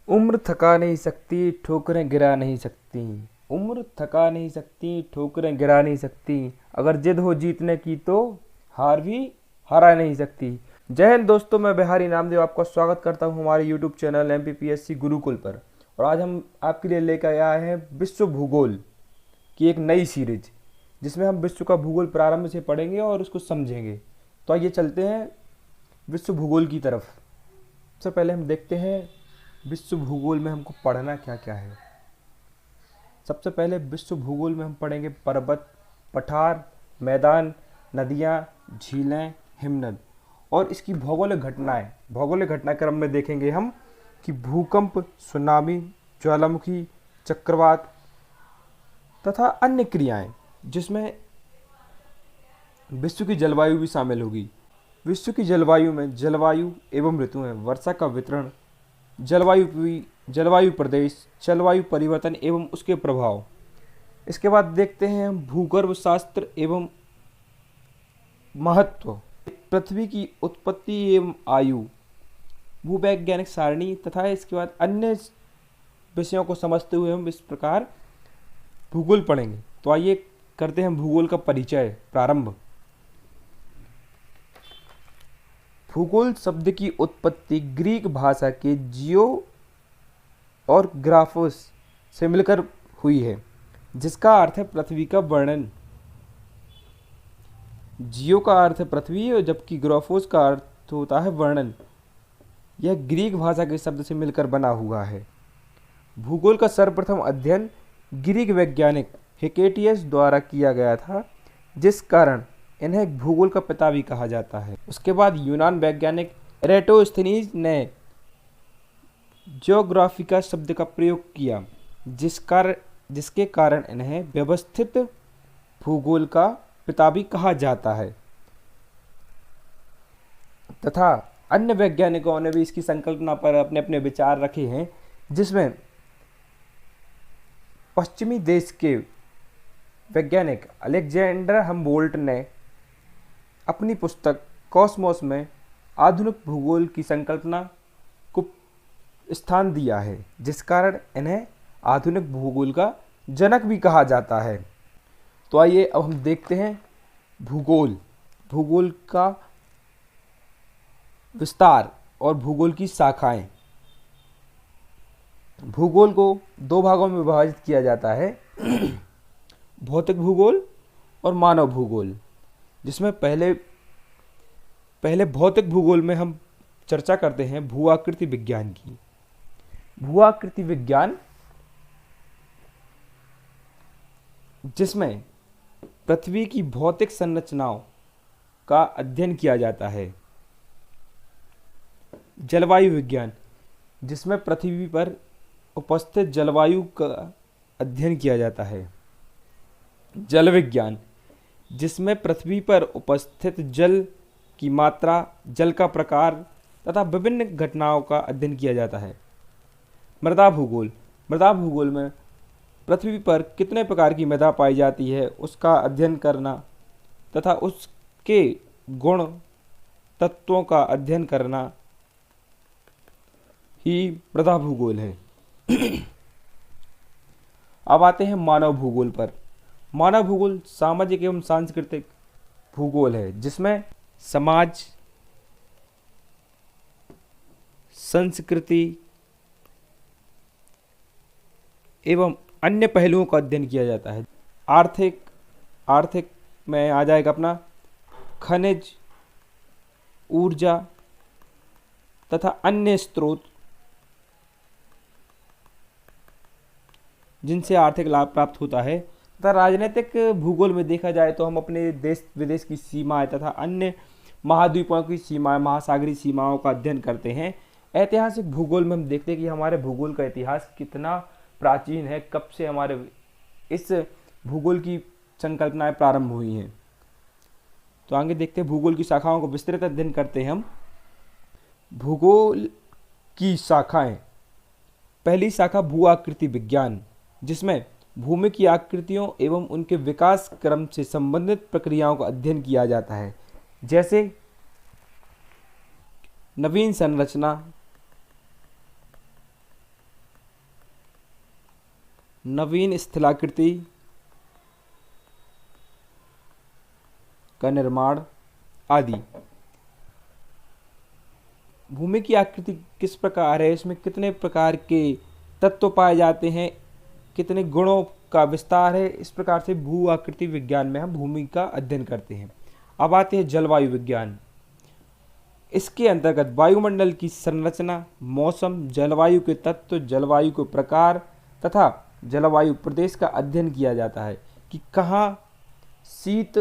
उम्र थका नहीं सकती, ठोकरें गिरा नहीं सकती। उम्र थका नहीं सकती, ठोकरें गिरा नहीं सकती। अगर जिद हो जीतने की तो हार भी हरा नहीं सकती। जय हिंद दोस्तों, मैं बिहारी नामदेव आपका स्वागत करता हूं हमारे यूट्यूब चैनल MPPSC गुरुकुल पर। और आज हम आपके लिए लेकर आए हैं विश्व भूगोल की एक नई सीरीज, जिसमें हम विश्व का भूगोल प्रारंभ से पढ़ेंगे और उसको समझेंगे। तो आइए चलते हैं विश्व भूगोल की तरफ। सबसे पहले हम देखते हैं विश्व भूगोल में हमको पढ़ना क्या क्या है। सबसे पहले विश्व भूगोल में हम पढ़ेंगे पर्वत, पठार, मैदान, नदियाँ, झीलें, हिमनद और इसकी भौगोलिक घटनाएं। भौगोलिक घटनाक्रम में देखेंगे हम कि भूकंप, सुनामी, ज्वालामुखी, चक्रवात तथा अन्य क्रियाएं, जिसमें विश्व की जलवायु भी शामिल होगी। विश्व की जलवायु में जलवायु एवं ऋतुएं, वर्षा का वितरण, जलवायु प्रदेश, जलवायु परिवर्तन एवं उसके प्रभाव। इसके बाद देखते हैं हम भूगर्भ शास्त्र एवं महत्व, पृथ्वी की उत्पत्ति एवं आयु, भूवैज्ञानिक सारणी तथा इसके बाद अन्य विषयों को समझते हुए हम इस प्रकार भूगोल पढ़ेंगे। तो आइए करते हैं भूगोल का परिचय प्रारंभ। भूगोल शब्द की उत्पत्ति ग्रीक भाषा के जियो और ग्राफोस से मिलकर हुई है, जिसका अर्थ है पृथ्वी का वर्णन। जियो का अर्थ है पृथ्वी और जबकि ग्राफोस का अर्थ होता है वर्णन। यह ग्रीक भाषा के शब्द से मिलकर बना हुआ है। भूगोल का सर्वप्रथम अध्ययन ग्रीक वैज्ञानिक हेकेटियस द्वारा किया गया था, जिस कारण इन्हें भूगोल का पिता भी कहा जाता है। उसके बाद यूनान वैज्ञानिक एरेटोस्थनीज ने ज्योग्राफिका शब्द का प्रयोग किया, जिसके कारण इन्हें व्यवस्थित भूगोल का पिता भी कहा जाता है। तथा अन्य वैज्ञानिकों ने भी इसकी संकल्पना पर अपने अपने विचार रखे हैं, जिसमें पश्चिमी देश के वैज्ञानिक अलेक्जेंडर हम्बोल्ट ने अपनी पुस्तक कॉस्मोस में आधुनिक भूगोल की संकल्पना को स्थान दिया है, जिस कारण इन्हें आधुनिक भूगोल का जनक भी कहा जाता है। तो आइए अब हम देखते हैं भूगोल का विस्तार और भूगोल की शाखाएं। भूगोल को दो भागों में विभाजित किया जाता है, भौतिक भूगोल और मानव भूगोल, जिसमें पहले भौतिक भूगोल में हम चर्चा करते हैं भू-आकृति विज्ञान की। भू-आकृति विज्ञान, जिसमें पृथ्वी की भौतिक संरचनाओं का अध्ययन किया जाता है। जलवायु विज्ञान, जिसमें पृथ्वी पर उपस्थित जलवायु का अध्ययन किया जाता है। जल विज्ञान, जिसमें पृथ्वी पर उपस्थित जल की मात्रा, जल का प्रकार तथा विभिन्न घटनाओं का अध्ययन किया जाता है। मृदा भूगोल में पृथ्वी पर कितने प्रकार की मृदा पाई जाती है उसका अध्ययन करना तथा उसके गुण तत्वों का अध्ययन करना ही मृदा भूगोल है। अब आते हैं मानव भूगोल पर। मानव भूगोल सामाजिक एवं सांस्कृतिक भूगोल है, जिसमें समाज, संस्कृति एवं अन्य पहलुओं का अध्ययन किया जाता है। आर्थिक में आ जाएगा अपना खनिज, ऊर्जा तथा अन्य स्रोत, जिनसे आर्थिक लाभ प्राप्त होता है। तथा राजनीतिक भूगोल में देखा जाए तो हम अपने देश विदेश की सीमाएं तथा अन्य महाद्वीपों की सीमाएं, महासागरीय सीमाओं का अध्ययन करते हैं। ऐतिहासिक भूगोल में हम देखते हैं कि हमारे भूगोल का इतिहास कितना प्राचीन है, कब से हमारे इस भूगोल की संकल्पनाएं प्रारंभ हुई हैं। तो आगे देखते हैं भूगोल की शाखाओं को विस्तृत अध्ययन करते हैं हम। भूगोल की शाखाएं। पहली शाखा भू आकृति विज्ञान, जिसमें भूमि की आकृतियों एवं उनके विकास क्रम से संबंधित प्रक्रियाओं का अध्ययन किया जाता है, जैसे नवीन संरचना, नवीन स्थलाकृति का निर्माण आदि। भूमि की आकृति किस प्रकार है, इसमें कितने प्रकार के तत्व पाए जाते हैं, कितने गुणों का विस्तार है, इस प्रकार से भू आकृति विज्ञान में हम भूमि का अध्ययन करते हैं। अब आते हैं जलवायु विज्ञान। इसके अंतर्गत वायुमंडल की संरचना, मौसम, जलवायु के तत्व, जलवायु के प्रकार तथा जलवायु प्रदेश का अध्ययन किया जाता है कि कहाँ शीत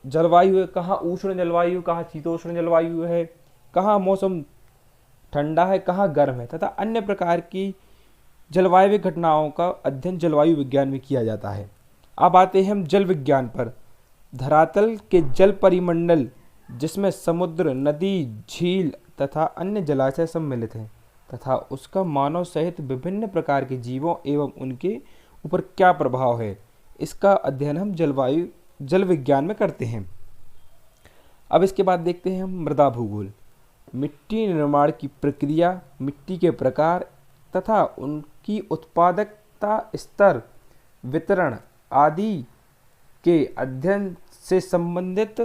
जलवायु है, कहाँ उष्ण जलवायु, कहाँ शीतोष्ण जलवायु है, कहाँ मौसम ठंडा है, कहाँ गर्म है तथा अन्य प्रकार की जलवायु घटनाओं का अध्ययन जलवायु विज्ञान में किया जाता है। अब आते हैं हम जल विज्ञान पर। धरातल के जल परिमंडल, जिसमें समुद्र, नदी, झील तथा अन्य जलाशय सम्मिलित हैं तथा उसका मानव सहित विभिन्न प्रकार के जीवों एवं उनके ऊपर क्या प्रभाव है, इसका अध्ययन हम जल विज्ञान में करते हैं। अब इसके बाद देखते हैं हम मृदा भूगोल। मिट्टी निर्माण की प्रक्रिया, मिट्टी के प्रकार तथा उनकी उत्पादकता, स्तर, वितरण आदि के अध्ययन से संबंधित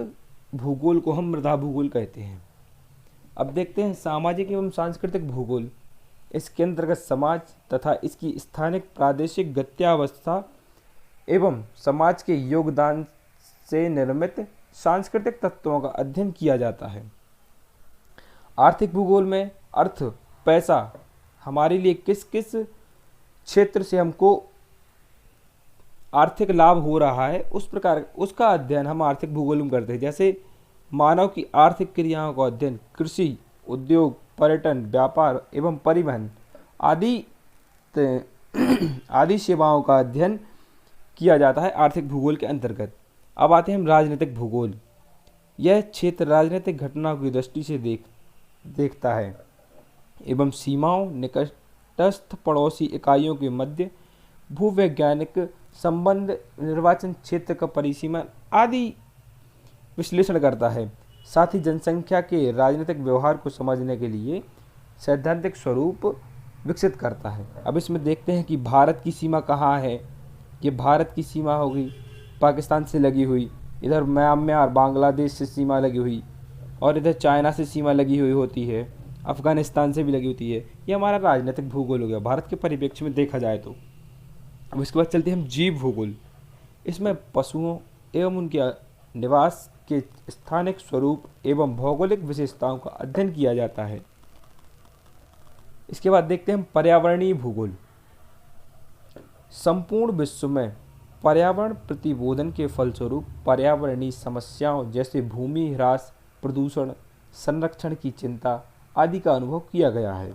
भूगोल को हम मृदा भूगोल कहते हैं। अब देखते हैं सामाजिक एवं सांस्कृतिक भूगोल। इसके अंतर्गत समाज तथा इसकी स्थानिक प्रादेशिक गत्यावस्था एवं समाज के योगदान से निर्मित सांस्कृतिक तत्वों का अध्ययन किया जाता है। आर्थिक भूगोल में अर्थ, पैसा हमारे लिए किस किस क्षेत्र से हमको आर्थिक लाभ हो रहा है, उस प्रकार उसका अध्ययन हम आर्थिक भूगोल में करते हैं। जैसे मानव की आर्थिक क्रियाओं का अध्ययन कृषि, उद्योग, पर्यटन, व्यापार एवं परिवहन आदि सेवाओं का अध्ययन किया जाता है आर्थिक भूगोल के अंतर्गत। अब आते हैं हम राजनीतिक भूगोल। यह क्षेत्र राजनीतिक घटनाओं की दृष्टि से देखता है एवं सीमाओं, निकटस्थ पड़ोसी इकाइयों के मध्य भूवैज्ञानिक संबंध, निर्वाचन क्षेत्र का परिसीमन आदि विश्लेषण करता है। साथ ही जनसंख्या के राजनीतिक व्यवहार को समझने के लिए सैद्धांतिक स्वरूप विकसित करता है। अब इसमें देखते हैं कि भारत की सीमा कहाँ है। ये भारत की सीमा होगी पाकिस्तान से लगी हुई, इधर म्यांमार बांग्लादेश से सीमा लगी हुई, और इधर चाइना से सीमा लगी हुई होती है, अफगानिस्तान से भी लगी होती है। ये हमारा राजनीतिक भूगोल हो गया भारत के परिप्रेक्ष्य में देखा जाए तो। अब इसके बाद चलते हैं हम जीव भूगोल। इसमें पशुओं एवं उनके निवास के स्थानिक स्वरूप एवं भौगोलिक विशेषताओं का अध्ययन किया जाता है। इसके बाद देखते हैं हम पर्यावरणीय भूगोल। संपूर्ण विश्व में पर्यावरण प्रतिबोधन के फलस्वरूप पर्यावरणीय समस्याओं जैसे भूमि ह्रास, प्रदूषण, संरक्षण की चिंता आदि का अनुभव किया गया है,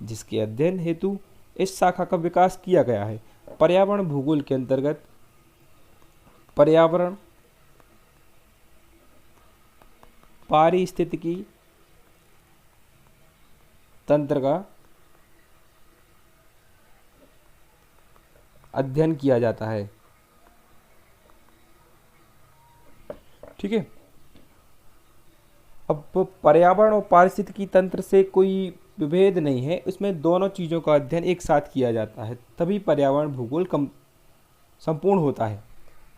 जिसके अध्ययन हेतु इस शाखा का विकास किया गया है। पर्यावरण भूगोल के अंतर्गत पर्यावरण, पारिस्थितिकी तंत्र का अध्ययन किया जाता है। ठीक है। अब पर्यावरण और पारिस्थितिकी तंत्र से कोई विभेद नहीं है, इसमें दोनों चीज़ों का अध्ययन एक साथ किया जाता है, तभी पर्यावरण भूगोल संपूर्ण होता है।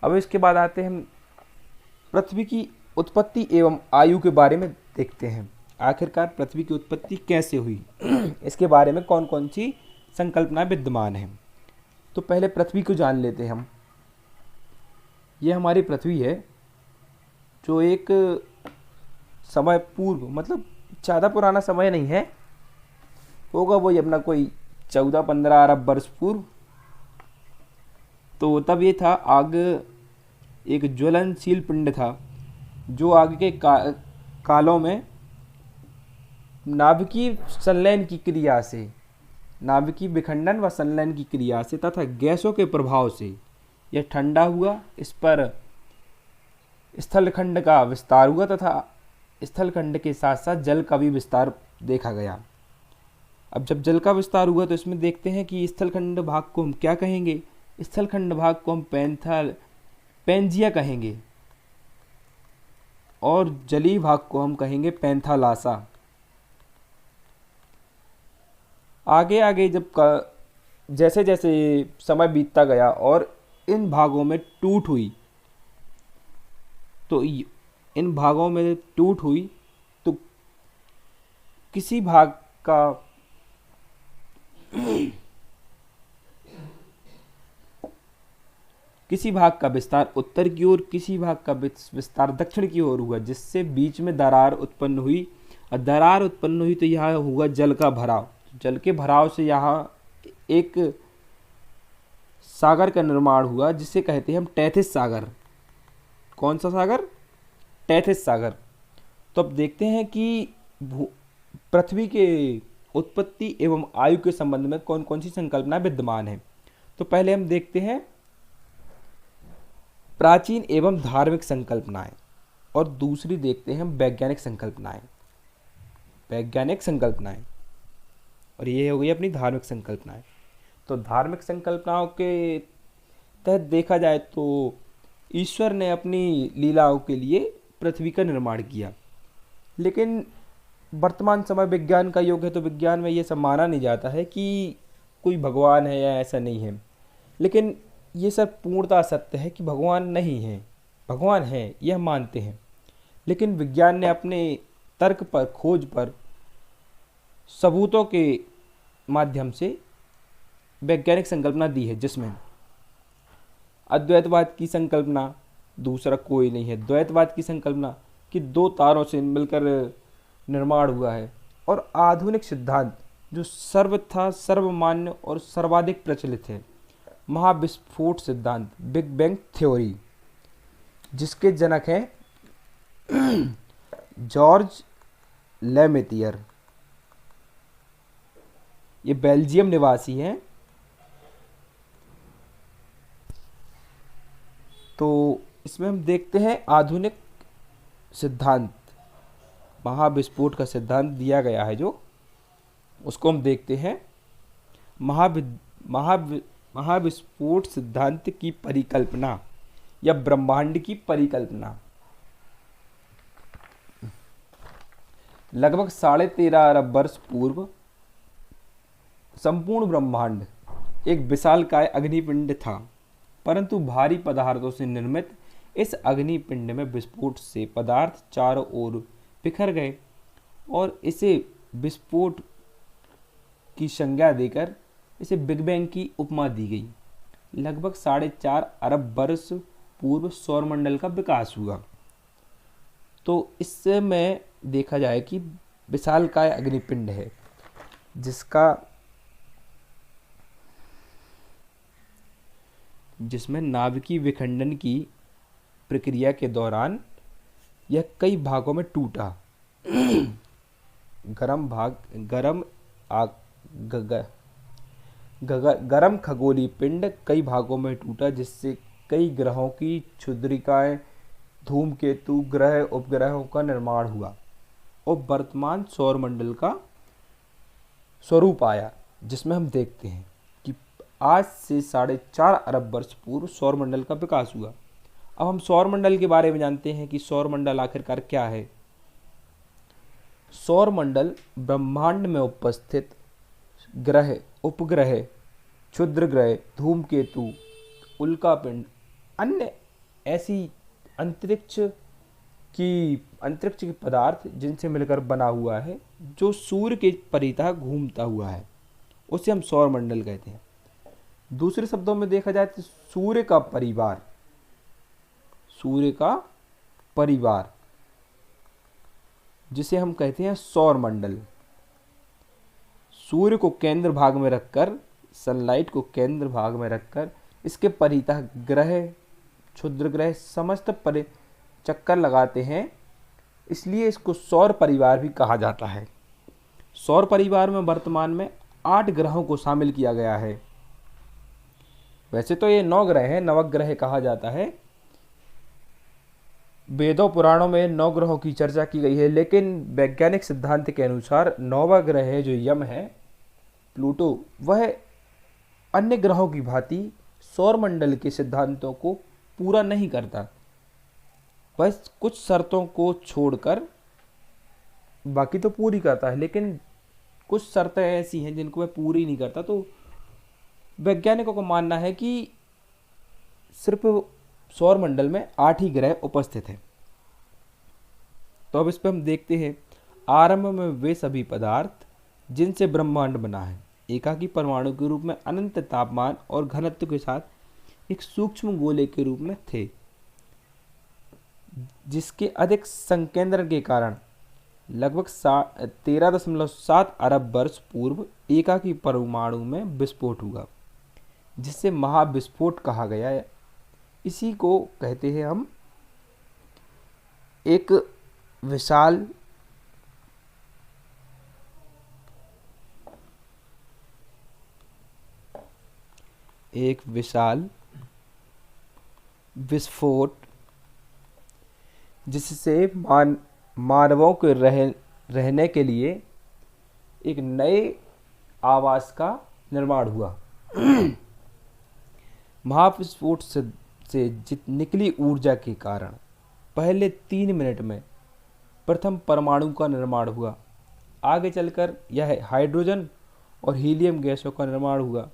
अब इसके बाद आते हैं हम पृथ्वी की उत्पत्ति एवं आयु के बारे में देखते हैं। आखिरकार पृथ्वी की उत्पत्ति कैसे हुई, इसके बारे में कौन कौन सी संकल्पनाएं विद्यमान हैं। तो पहले पृथ्वी को जान लेते हैं हम। ये हमारी पृथ्वी है, जो एक समय पूर्व, मतलब ज़्यादा पुराना समय नहीं है, होगा वही अपना कोई 14-15 अरब वर्ष पूर्व। तो तब ये था, आग एक ज्वलनशील पिंड था जो आगे के कालों में नाभिकीय संलयन की क्रिया से, नाभिकीय विखंडन व संलयन की क्रिया से तथा गैसों के प्रभाव से यह ठंडा हुआ। इस पर स्थलखंड का विस्तार हुआ तथा स्थलखंड के साथ साथ जल का भी विस्तार देखा गया। अब जब जल का विस्तार हुआ तो इसमें देखते हैं कि स्थलखंड भाग को हम क्या कहेंगे, स्थलखंड भाग को हम पेंजिया कहेंगे और जलीय भाग को हम कहेंगे पैंथालासा। आगे आगे जैसे जैसे समय बीतता गया और इन भागों में टूट हुई, तो इन भागों में टूट हुई तो किसी भाग का किसी भाग का विस्तार उत्तर की ओर, किसी भाग का विस्तार दक्षिण की ओर हुआ, जिससे बीच में दरार उत्पन्न हुई। और दरार उत्पन्न हुई तो यहाँ हुआ जल का भराव। जल के भराव से यहाँ एक सागर का निर्माण हुआ, जिसे कहते हैं हम टैथिस सागर। कौन सा सागर? टैथिस सागर। तो अब देखते हैं कि पृथ्वी के उत्पत्ति एवं आयु के संबंध में कौन कौन सी संकल्पना विद्यमान है। तो पहले हम देखते हैं प्राचीन एवं धार्मिक संकल्पनाएं, और दूसरी देखते हैं हम वैज्ञानिक संकल्पनाएं। वैज्ञानिक संकल्पनाएं और ये हो गई अपनी धार्मिक संकल्पनाएं। तो धार्मिक संकल्पनाओं के तहत देखा जाए तो ईश्वर ने अपनी लीलाओं के लिए पृथ्वी का निर्माण किया, लेकिन वर्तमान समय विज्ञान का युग है, तो विज्ञान में ये सब माना नहीं जाता है कि कोई भगवान है या ऐसा नहीं है। लेकिन ये सब पूर्णतः सत्य है कि भगवान नहीं है, भगवान है यह मानते हैं। लेकिन विज्ञान ने अपने तर्क पर, खोज पर, सबूतों के माध्यम से वैज्ञानिक संकल्पना दी है, जिसमें अद्वैतवाद की संकल्पना, दूसरा कोई नहीं है। द्वैतवाद की संकल्पना कि दो तारों से मिलकर निर्माण हुआ है, और आधुनिक सिद्धांत जो सर्वथा सर्वमान्य और सर्वाधिक प्रचलित है, महाविस्फोट सिद्धांत, बिग बैंग थ्योरी, जिसके जनक हैं जॉर्ज लेमेतियर। ये बेल्जियम निवासी हैं। तो इसमें हम देखते हैं आधुनिक सिद्धांत, महाविस्फोट का सिद्धांत दिया गया है, जो उसको हम देखते हैं। महाविस्फोट सिद्धांत की परिकल्पना या ब्रह्मांड की परिकल्पना लगभग 13.5 अरब वर्ष पूर्व संपूर्ण ब्रह्मांड एक विशालकाय अग्निपिंड था, परंतु भारी पदार्थों से निर्मित इस अग्निपिंड में विस्फोट से पदार्थ चारों ओर बिखर गए और इसे विस्फोट की संज्ञा देकर इसे बिग बैंग की उपमा दी गई। लगभग 4.5 अरब वर्ष पूर्व सौरमंडल का विकास हुआ। तो इससे में देखा जाए कि विशालकाय अग्निपिंड है, जिसमें नाभिकीय विखंडन की प्रक्रिया के दौरान यह कई भागों में टूटा। गरम खगोलीय पिंड कई भागों में टूटा, जिससे कई ग्रहों की क्षुद्रिकाएं, धूमकेतु, ग्रह, उपग्रहों का निर्माण हुआ और वर्तमान सौरमंडल का स्वरूप आया, जिसमें हम देखते हैं कि आज से 4.5 अरब वर्ष पूर्व सौरमंडल का विकास हुआ। अब हम सौरमंडल के बारे में जानते हैं कि सौरमंडल आखिरकार क्या है। सौरमंडल ब्रह्मांड में उपस्थित ग्रह, उपग्रह, क्षुद्र ग्रह, धूमकेतु, उल्कापिंड, अन्य ऐसी अंतरिक्ष के पदार्थ जिनसे मिलकर बना हुआ है, जो सूर्य के परितः घूमता हुआ है, उसे हम सौरमंडल कहते हैं। दूसरे शब्दों में देखा जाए तो सूर्य का परिवार जिसे हम कहते हैं सौरमंडल। सूर्य को केंद्र भाग में रखकर, सनलाइट को केंद्र भाग में रखकर, इसके परितः ग्रह, क्षुद्र ग्रह समस्त चक्कर लगाते हैं, इसलिए इसको सौर परिवार भी कहा जाता है। सौर परिवार में वर्तमान में 8 ग्रहों को शामिल किया गया है। वैसे तो ये 9 ग्रह हैं, नवग्रह कहा जाता है। वेदों पुराणों में 9 ग्रहों की चर्चा की गई है, लेकिन वैज्ञानिक सिद्धांत के अनुसार 9वां ग्रह है जो यम है, प्लूटो, वह अन्य ग्रहों की भांति सौरमंडल के सिद्धांतों को पूरा नहीं करता, बस कुछ शर्तों को छोड़कर बाकी तो पूरी करता है, लेकिन कुछ शर्तें ऐसी हैं जिनको वह पूरी नहीं करता। तो वैज्ञानिकों का मानना है कि सिर्फ सौरमंडल में 8 ही ग्रह उपस्थित हैं। तो अब इस पर हम देखते हैं। आरंभ में वे सभी पदार्थ जिनसे ब्रह्मांड बना है एकाकी परमाणु के रूप में अनंत तापमान और घनत्व के साथ एक सूक्ष्म गोले के रूप में थे, जिसके अधिक संकेंद्रण के कारण लगभग 13.7 अरब वर्ष पूर्व एकाकी परमाणु में विस्फोट हुआ, जिसे महाविस्फोट कहा गया है। इसी को कहते हैं हम एक विशाल विस्फोट, जिससे मानवों के रहने के लिए एक नए आवास का निर्माण हुआ। महाविस्फोट से निकली ऊर्जा के कारण पहले 3 मिनट में प्रथम परमाणु का निर्माण हुआ। आगे चलकर यह हाइड्रोजन और हीलियम गैसों का निर्माण हुआ।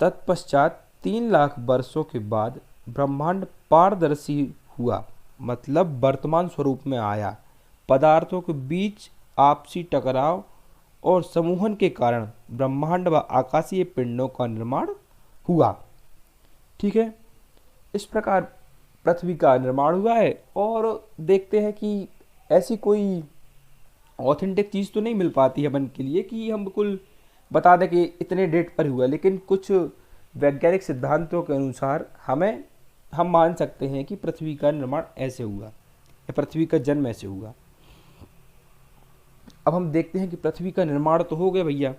तत्पश्चात 3 लाख वर्षों के बाद ब्रह्मांड पारदर्शी हुआ, मतलब वर्तमान स्वरूप में आया। पदार्थों के बीच आपसी टकराव और समूहन के कारण ब्रह्मांड व आकाशीय पिंडों का निर्माण हुआ। ठीक है, इस प्रकार पृथ्वी का निर्माण हुआ है। और देखते हैं कि ऐसी कोई ऑथेंटिक चीज़ तो नहीं मिल पाती है मन के लिए कि हम बिल्कुल बता दें कि इतने डेट पर हुआ, लेकिन कुछ वैज्ञानिक सिद्धांतों के अनुसार हम मान सकते हैं कि पृथ्वी का निर्माण ऐसे हुआ या पृथ्वी का जन्म ऐसे हुआ। अब हम देखते हैं कि पृथ्वी का निर्माण तो हो गया भैया।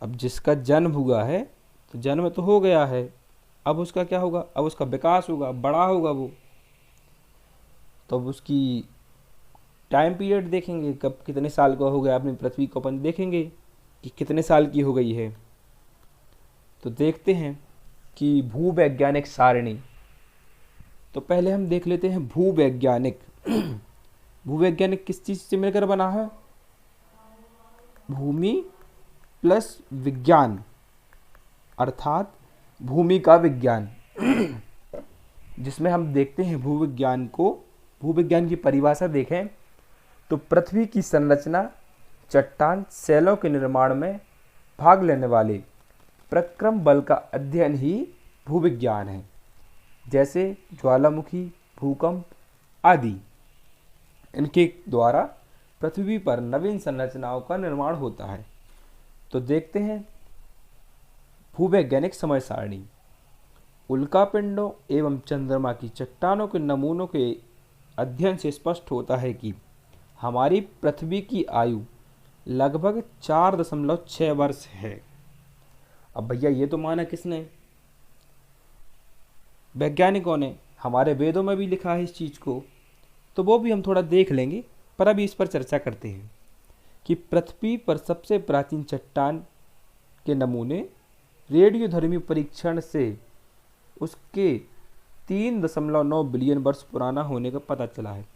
अब जिसका जन्म हुआ है तो जन्म तो हो गया है, अब उसका क्या होगा? अब उसका विकास होगा, बड़ा होगा वो। तो अब उसकी टाइम पीरियड देखेंगे, कब कितने साल का हो गया अपनी पृथ्वी को, अपन देखेंगे कि कितने साल की हो गई है। तो देखते हैं कि भूवैज्ञानिक सारणी। तो पहले हम देख लेते हैं भूवैज्ञानिक। भूवैज्ञानिक किस चीज़ से मिलकर बना है? भूमि प्लस विज्ञान, अर्थात भूमि का विज्ञान, जिसमें हम देखते हैं भूविज्ञान की परिभाषा देखें तो पृथ्वी की संरचना, चट्टान, सेलों के निर्माण में भाग लेने वाले प्रक्रम बल का अध्ययन ही भूविज्ञान है, जैसे ज्वालामुखी, भूकंप आदि। इनके द्वारा पृथ्वी पर नवीन संरचनाओं का निर्माण होता है। तो देखते हैं भूवैज्ञानिक समय सारणी। उल्कापिंडों एवं चंद्रमा की चट्टानों के नमूनों के अध्ययन से स्पष्ट होता है कि हमारी पृथ्वी की आयु लगभग 4.6 वर्ष है। अब भैया ये तो माना किसने? वैज्ञानिकों ने। हमारे वेदों में भी लिखा है इस चीज़ को, तो वो भी हम थोड़ा देख लेंगे, पर अभी इस पर चर्चा करते हैं कि पृथ्वी पर सबसे प्राचीन चट्टान के नमूने रेडियोधर्मी परीक्षण से उसके 3.9 बिलियन वर्ष पुराना होने का पता चला है।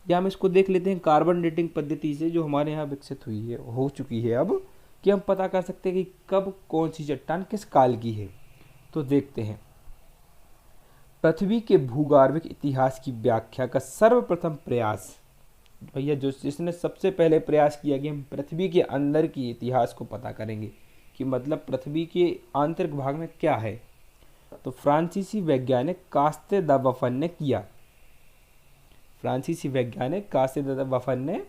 या हम इसको देख लेते हैं कार्बन डेटिंग पद्धति से, जो हमारे यहाँ विकसित हो चुकी है अब, कि हम पता कर सकते हैं कि कब कौन सी चट्टान किस काल की है। तो देखते हैं पृथ्वी के भूगर्भिक इतिहास की व्याख्या का सर्वप्रथम प्रयास, भैया जिसने सबसे पहले प्रयास किया कि हम पृथ्वी के अंदर की इतिहास को पता करेंगे कि मतलब पृथ्वी के आंतरिक भाग में क्या है, तो फ्रांसीसी वैज्ञानिक कास्ते द वफन ने किया। फ्रांसीसी वैज्ञानिक कास्ते द वफन ने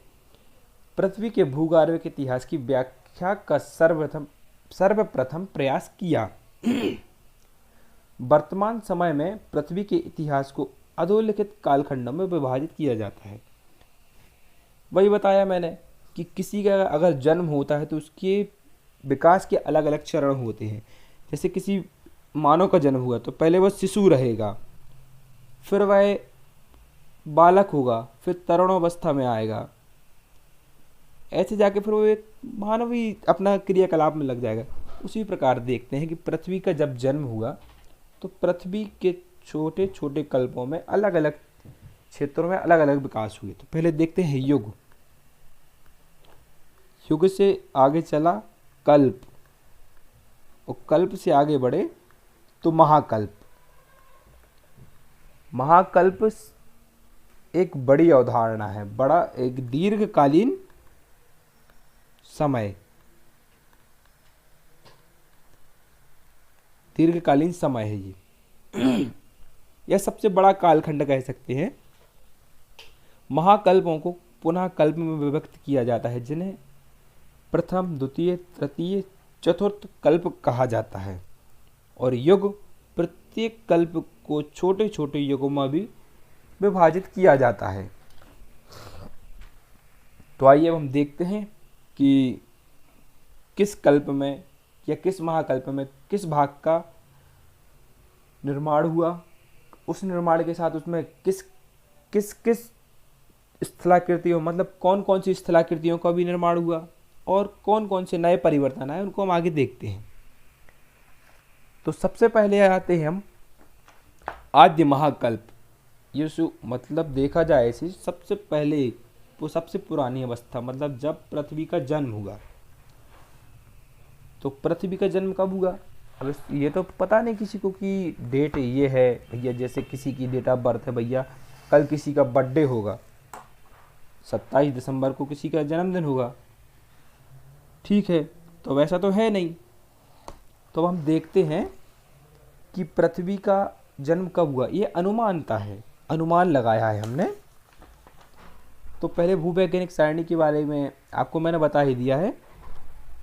पृथ्वी के भूगर्भिक इतिहास की व्याख्या का सर्वप्रथम प्रयास किया। वर्तमान समय में पृथ्वी के इतिहास को अधोलिखित कालखंडों में विभाजित किया जाता है। वही बताया मैंने कि किसी का अगर जन्म होता है तो उसके विकास के अलग अलग चरण होते हैं। जैसे किसी मानव का जन्म हुआ तो पहले वह शिशु रहेगा, फिर वह बालक होगा, फिर तरुणावस्था में आएगा, ऐसे जाके फिर वो एक मानव ही अपना क्रियाकलाप में लग जाएगा। उसी प्रकार देखते हैं कि पृथ्वी का जब जन्म हुआ तो पृथ्वी के छोटे छोटे कल्पों में अलग अलग क्षेत्रों में अलग अलग विकास हुए। तो पहले देखते हैं युग। युग से आगे चला कल्प, और कल्प से आगे बढ़े तो महाकल्प। महाकल्प एक बड़ी अवधारणा है, बड़ा एक दीर्घकालीन समय, दीर्घकालीन समय है ये। यह सबसे बड़ा कालखंड कह सकते हैं। महाकल्पों को पुनः कल्प में विभक्त किया जाता है, जिन्हें प्रथम, द्वितीय, तृतीय, चतुर्थ कल्प कहा जाता है। और युग, प्रत्येक कल्प को छोटे छोटे युगों में भी विभाजित किया जाता है। तो आइए अब हम देखते हैं कि किस कल्प में या किस महाकल्प में किस भाग का निर्माण हुआ, उस निर्माण के साथ उसमें किस किस किस स्थलाकृतियों, मतलब कौन कौन सी स्थलाकृतियों का भी निर्माण हुआ और कौन कौन से नए परिवर्तन आए, उनको हम आगे देखते हैं। तो सबसे पहले आते हैं हम आद्य महाकल्प। ये मतलब देखा जाए ऐसे सबसे पहले वो सबसे पुरानी अवस्था, मतलब जब पृथ्वी का जन्म हुआ। तो पृथ्वी का जन्म कब हुआ, अब ये तो पता नहीं किसी को कि डेट ये है भैया, जैसे किसी की डेट ऑफ बर्थ है भैया, कल किसी का बर्थडे होगा, 27 दिसंबर को किसी का जन्मदिन होगा, ठीक है, तो वैसा तो है नहीं। तो हम देखते हैं कि पृथ्वी का जन्म कब हुआ। ये अनुमानता है, अनुमान लगाया है हमने। तो पहले भूवैज्ञानिक सारणी के बारे में आपको मैंने बता ही दिया है।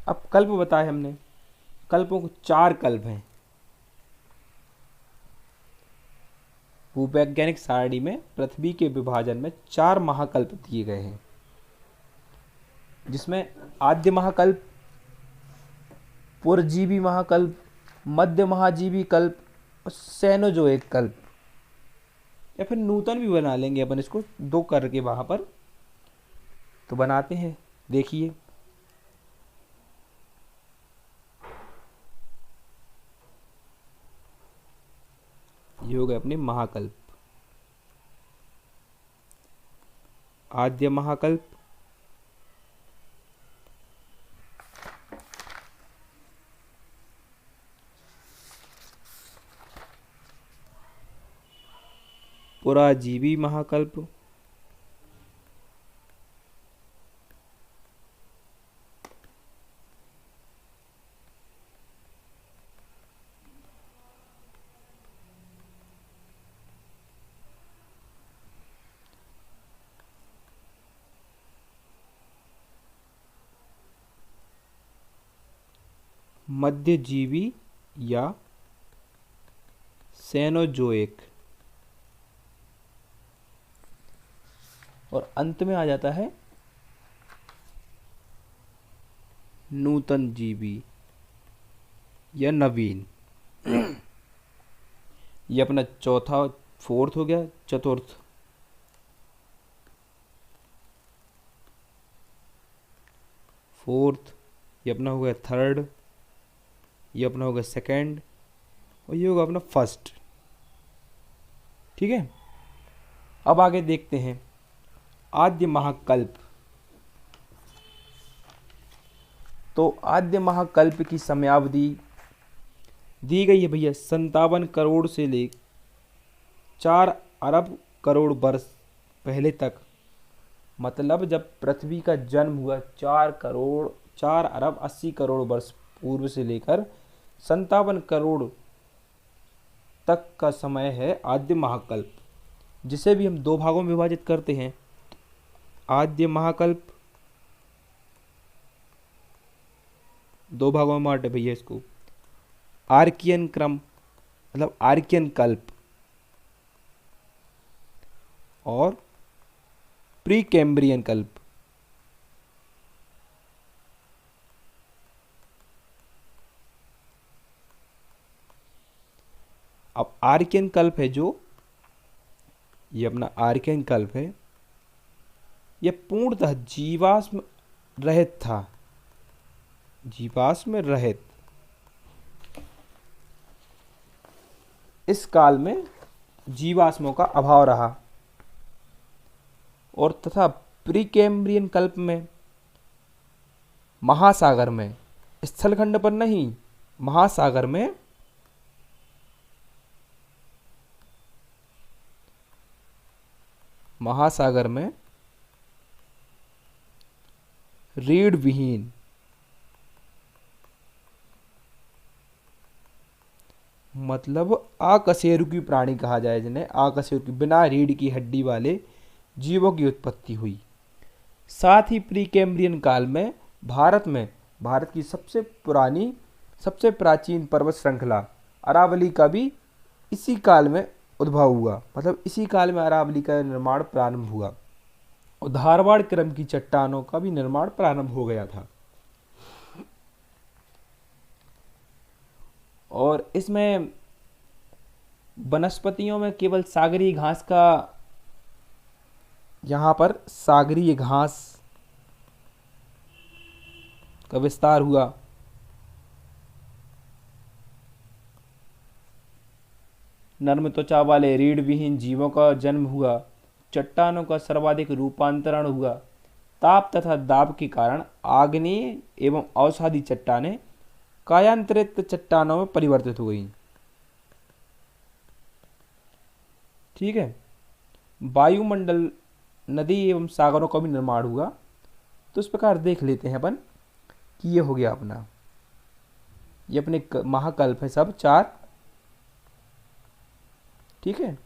अब कल्प बताए हमने, कल्पों को 4 कल्प हैं। भूवैज्ञानिक सारणी में पृथ्वी के विभाजन में 4 महाकल्प दिए गए हैं, जिसमें आद्य महाकल्प, पुरजीवी महाकल्प, मध्य महाजीवी कल्प और सेनोजोइक कल्प, या फिर नूतन भी बना लेंगे अपन इसको 2 करके वहां पर। तो बनाते हैं, देखिए। ये हो गए अपने महाकल्प। आद्य महाकल्प, पुराजीवी महाकल्प, मध्यजीवी या सेनोजोइक, और अंत में आ जाता है नूतन जीवी या नवीन। ये अपना चौथा, फोर्थ हो गया, चतुर्थ, फोर्थ, ये अपना हो गया थर्ड, ये अपना होगा सेकंड, और ये होगा अपना फर्स्ट। ठीक है, अब आगे देखते हैं आद्य महाकल्प। तो आद्य महाकल्प की समयावधि दी गई है भैया 57 करोड़ से ले 4 अरब करोड़ वर्ष पहले तक। मतलब जब पृथ्वी का जन्म हुआ 4 अरब 80 करोड़ वर्ष पूर्व से लेकर 57 करोड़ तक का समय है आद्य महाकल्प, जिसे भी हम 2 भागों में विभाजित करते हैं। आद्य महाकल्प 2 भागों में बांटे भैया इसको। आर्कियन क्रम मतलब आर्कियन कल्प और प्री कैम्ब्रियन कल्प। अब आर्कियन कल्प है जो, ये अपना आर्कियन कल्प है, यह पूर्णतः जीवाश्म रहित था, जीवाश्म रहित। इस काल में जीवाश्मों का अभाव रहा और तथा प्री कैम्ब्रियन कल्प में महासागर में, स्थलखंड पर नहीं, महासागर में रीढ़ विहीन मतलब अकशेरुकी प्राणी कहा जाए जिन्हें, अकशेरुकी बिना रीढ़ की हड्डी वाले जीवों की उत्पत्ति हुई। साथ ही प्री कैम्ब्रियन काल में भारत की सबसे प्राचीन पर्वत श्रृंखला अरावली का भी इसी काल में उद्भव हुआ, मतलब इसी काल में अरावली का निर्माण प्रारंभ हुआ और धारवाड़ क्रम की चट्टानों का भी निर्माण प्रारंभ हो गया था। और इसमें वनस्पतियों में केवल सागरीय घास का, यहाँ पर सागरीय घास का विस्तार हुआ। नर्म त्वचा वाले रीढ़ विहीन जीवों का जन्म हुआ। चट्टानों का सर्वाधिक रूपांतरण हुआ। ताप तथा दाब के कारण आग्नेय एवं अवसादी चट्टानें कायांतरित चट्टानों में परिवर्तित हो गई। ठीक है। वायुमंडल, नदी एवं सागरों का भी निर्माण हुआ। तो इस प्रकार देख लेते हैं अपन कि ये हो गया अपना, ये अपने महाकल्प है सब 4। ठीक है।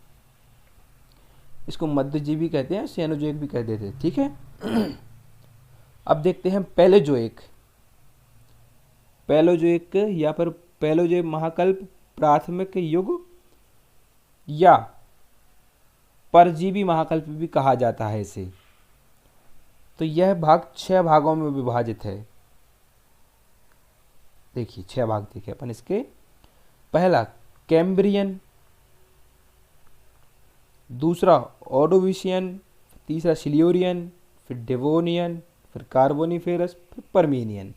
इसको मध्यजीवी कहते हैं, सियानोजोइक भी कह देते हैं। ठीक है। अब देखते हैं पैलेजोइक या फिर पैलेजोइक महाकल्प, प्राथमिक युग या परजीवी महाकल्प भी कहा जाता है इसे। तो यह भाग 6 भागों में विभाजित है। देखिए 6 भाग देखे अपन इसके। पहला कैम्ब्रियन, दूसरा ऑर्डोविशियन, तीसरा सिल्यूरियन, फिर डेवोनियन, फिर कार्बोनिफेरस, फिर परमियन।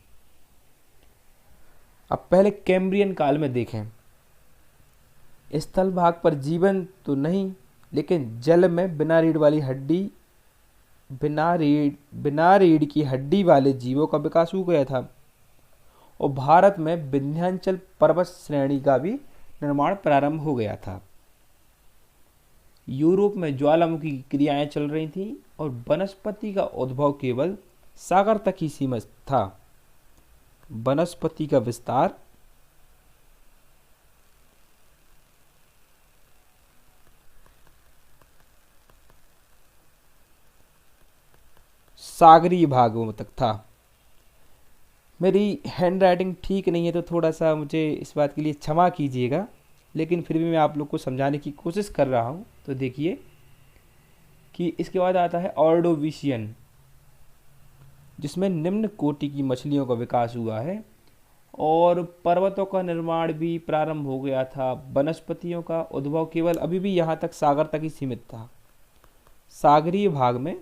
अब पहले कैम्ब्रियन काल में देखें। स्थल भाग पर जीवन तो नहीं, लेकिन जल में बिना रीढ़ की हड्डी वाले जीवों का विकास हो गया था और भारत में विंध्याचल पर्वत श्रेणी का भी निर्माण प्रारंभ हो गया था। यूरोप में ज्वालामुखी की क्रियाएं चल रही थीं और वनस्पति का उद्भव केवल सागर तक ही सीमित था। वनस्पति का विस्तार सागरीय भागों तक था। मेरी हैंड राइटिंग ठीक नहीं है तो थोड़ा सा मुझे इस बात के लिए क्षमा कीजिएगा, लेकिन फिर भी मैं आप लोग को समझाने की कोशिश कर रहा हूँ। तो देखिए कि इसके बाद आता है ऑर्डोविशियन, जिसमें निम्न कोटि की मछलियों का विकास हुआ है और पर्वतों का निर्माण भी प्रारंभ हो गया था। वनस्पतियों का उद्भव केवल अभी भी यहाँ तक सागर तक ही सीमित था। सागरीय भाग में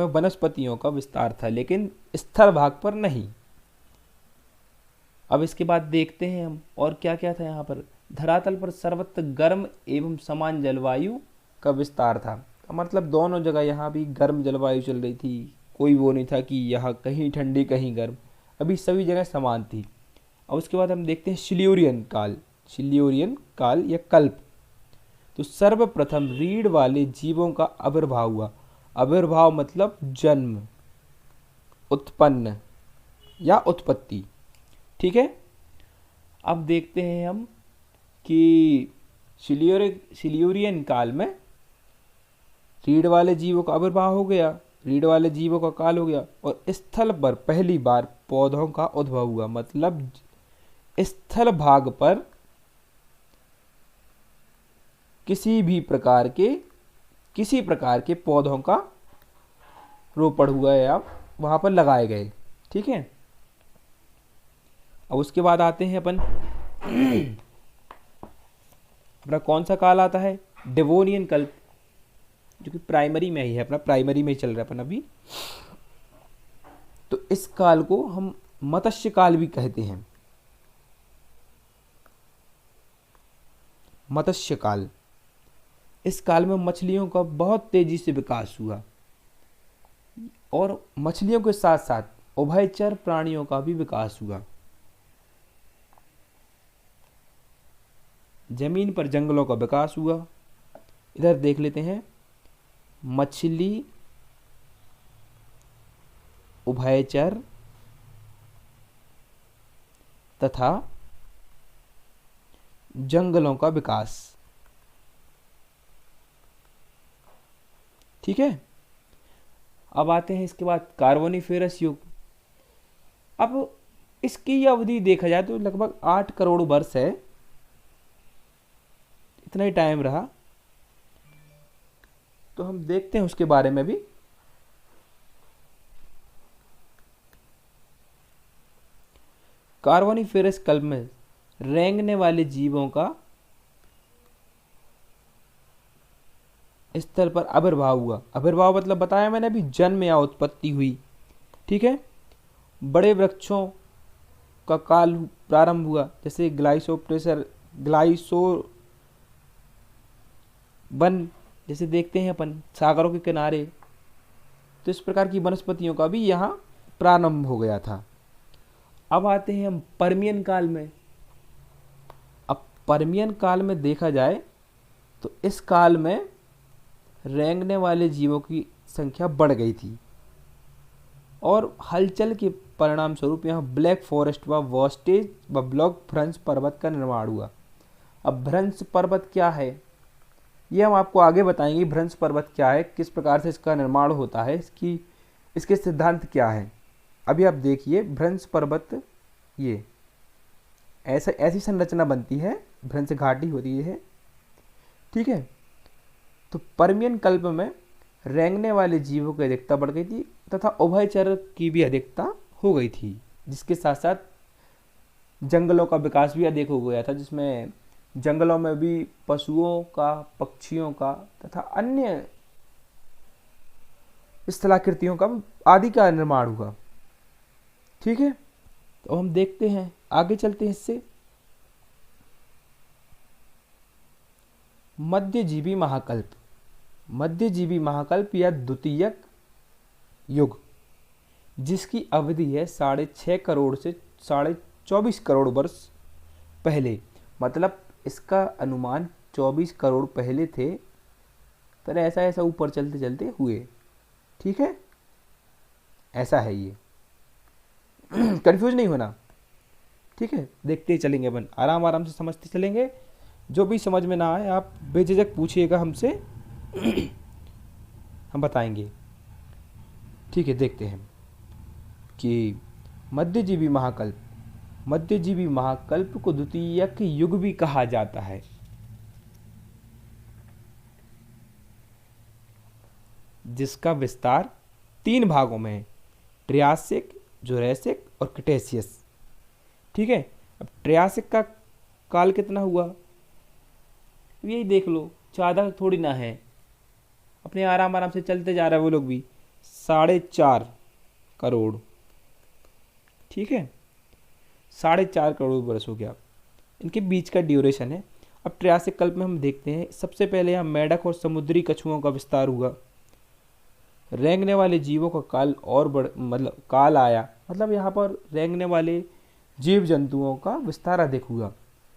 वनस्पतियों का विस्तार था, लेकिन स्थल भाग पर नहीं। अब इसके बाद देखते हैं हम और क्या क्या था यहाँ पर। धरातल पर सर्वत्र गर्म एवं समान जलवायु का विस्तार था। मतलब दोनों जगह यहाँ भी गर्म जलवायु चल रही थी, कोई वो नहीं था कि यहाँ कहीं ठंडी कहीं गर्म, अभी सभी जगह समान थी। और उसके बाद हम देखते हैं सिल्यूरियन काल या कल्प। तो सर्वप्रथम रीढ़ वाले जीवों का आविर्भाव हुआ। आविर्भाव मतलब जन्म, उत्पन्न या उत्पत्ति। ठीक है। अब देखते हैं हम कि सिल्यूरियन काल में रीढ़ वाले जीवों का आविर्भाव हो गया, रीढ़ वाले जीवों का काल हो गया और स्थल पर पहली बार पौधों का उद्भव हुआ। मतलब स्थल भाग पर किसी प्रकार के पौधों का रोपण हुआ या वहां पर लगाए गए। ठीक है। अब उसके बाद आते हैं अपन अपना कौन सा काल आता है, डेवोनियन कल्प, जो कि प्राइमरी में ही है, अपना प्राइमरी में ही चल रहा है अपन अभी। तो इस काल को हम मत्स्य काल भी कहते हैं। मत्स्य काल, इस काल में मछलियों का बहुत तेजी से विकास हुआ और मछलियों के साथ साथ उभयचर प्राणियों का भी विकास हुआ। जमीन पर जंगलों का विकास हुआ। इधर देख लेते हैं, मछली, उभयचर तथा जंगलों का विकास। ठीक है, अब आते हैं इसके बाद कार्बोनिफेरस युग। अब इसकी अवधि देखा जाए तो लगभग 8 करोड़ वर्ष है, इतना ही टाइम रहा। तो हम देखते हैं उसके बारे में भी। कार्बोनिफेरस काल में रेंगने वाले जीवों का स्थल पर आविर्भाव हुआ। आविर्भाव मतलब बताया मैंने अभी, जन्म या उत्पत्ति हुई। ठीक है, बड़े वृक्षों का काल प्रारंभ हुआ, जैसे ग्लाइसो वन, जैसे देखते हैं अपन सागरों के किनारे। तो इस प्रकार की वनस्पतियों का भी यहाँ प्रारंभ हो गया था। अब आते हैं हम पर्मियन काल में। अब पर्मियन काल में देखा जाए तो इस काल में रेंगने वाले जीवों की संख्या बढ़ गई थी और हलचल के परिणाम स्वरूप यहाँ ब्लैक फॉरेस्ट व वॉस्टेज व ब्लॉक भ्रंश पर्वत का निर्माण हुआ। अब भ्रंश पर्वत क्या है, ये हम आपको आगे बताएंगे। भ्रंश पर्वत क्या है, किस प्रकार से इसका निर्माण होता है, इसके सिद्धांत क्या है। अभी आप देखिए, भ्रंश पर्वत ये ऐसी संरचना बनती है, भ्रंश घाटी होती है। ठीक है, तो पर्मियन कल्प में रेंगने वाले जीवों की अधिकता बढ़ गई थी तथा उभयचर की भी अधिकता हो गई थी, जिसके साथ साथ जंगलों का विकास भी अधिक हो गया था, जिसमें जंगलों में भी पशुओं का, पक्षियों का तथा अन्य स्थलाकृतियों का आदि का निर्माण हुआ। ठीक है, तो हम देखते हैं, आगे चलते हैं इससे। मध्यजीवी महाकल्प। मध्यजीवी महाकल्प या द्वितीयक युग, जिसकी अवधि है 6.5 करोड़ से 24.5 करोड़ वर्ष पहले। मतलब इसका अनुमान 24 करोड़ पहले थे, पर ऐसा ऐसा ऊपर चलते चलते हुए। ठीक है, ऐसा है ये, कंफ्यूज नहीं होना। ठीक है, देखते चलेंगे अपन, आराम आराम से समझते चलेंगे। जो भी समझ में ना आए आप बेझिझक पूछिएगा हमसे, हम बताएंगे। ठीक है, देखते हैं कि मध्यजीवी महाकल्प। मध्यजीवी महाकल्प को द्वितीयक युग भी कहा जाता है। जिसका विस्तार 3 भागों में है, ट्रियासिक, जुरैसिक और क्रेटेशियस। ठीक है, अब ट्रियासिक का काल कितना हुआ, यही देख लो, ज़्यादा थोड़ी ना है, अपने आराम आराम से चलते जा रहे हैं वो लोग भी। 4.5 करोड़। ठीक है, 4.5 करोड़ वर्ष हो गया, इनके बीच का ड्यूरेशन है। अब ट्रियासिक कल्प में हम देखते हैं, सबसे पहले यहाँ मेढक और समुद्री कछुओं का विस्तार हुआ। रेंगने वाले जीवों का काल और काल आया, मतलब यहाँ पर रेंगने वाले जीव जंतुओं का विस्तार अधिक हुआ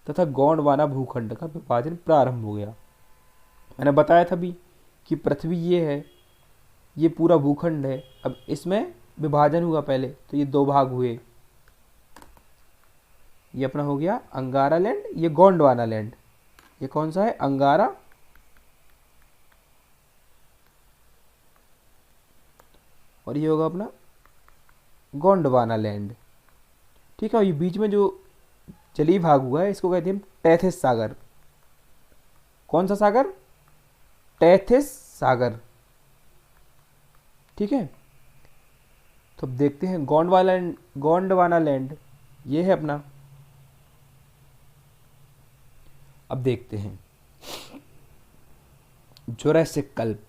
तथा गोंडवाना भूखंड का विभाजन प्रारंभ हो गया। मैंने बताया था भी कि पृथ्वी ये है, ये पूरा भूखंड है। अब इसमें विभाजन हुआ पहले, तो ये 2 भाग हुए। ये अपना हो गया अंगारा लैंड, ये गोंडवाना लैंड। ये कौन सा है, अंगारा, और ये होगा अपना गोंडवाना लैंड। ठीक है, और ये बीच में जो जलीय भाग हुआ है, इसको कहते हैं टेथिस सागर। कौन सा सागर, टेथिस सागर। ठीक है, तो अब देखते हैं गोंडवाना लैंड, ये है अपना। अब देखते हैं जुरैसिक कल्प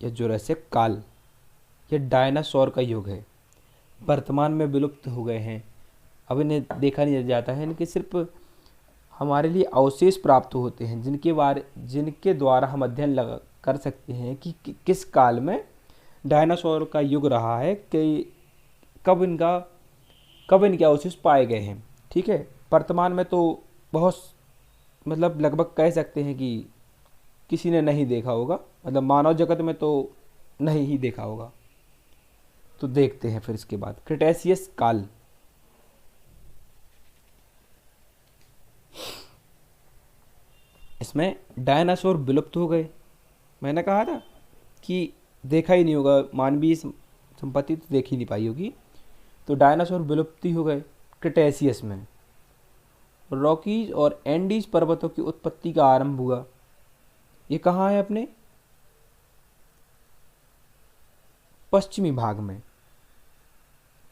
या जुरैसिक काल, यह डायनासोर का युग है। वर्तमान में विलुप्त हो गए हैं, अब इन्हें देखा नहीं जाता है। इनके सिर्फ हमारे लिए अवशेष प्राप्त होते हैं जिनके द्वारा हम अध्ययन लगा कर सकते हैं कि किस काल में डायनासोर का युग रहा है, कि कब इनके अवशेष पाए गए हैं। ठीक है, वर्तमान में तो बहुत मतलब लगभग कह सकते हैं कि किसी ने नहीं देखा होगा, मतलब मानव जगत में तो नहीं ही देखा होगा। तो देखते हैं फिर इसके बाद क्रिटेशियस काल। इसमें डायनासोर विलुप्त हो गए। मैंने कहा था कि देखा ही नहीं होगा, मानवीय संपत्ति तो देख ही नहीं पाई होगी। तो डायनासोर विलुप्ति हो गए क्रिटेशियस में। रॉकीज और एंडीज पर्वतों की उत्पत्ति का आरंभ हुआ। ये कहाँ है? अपने पश्चिमी भाग में,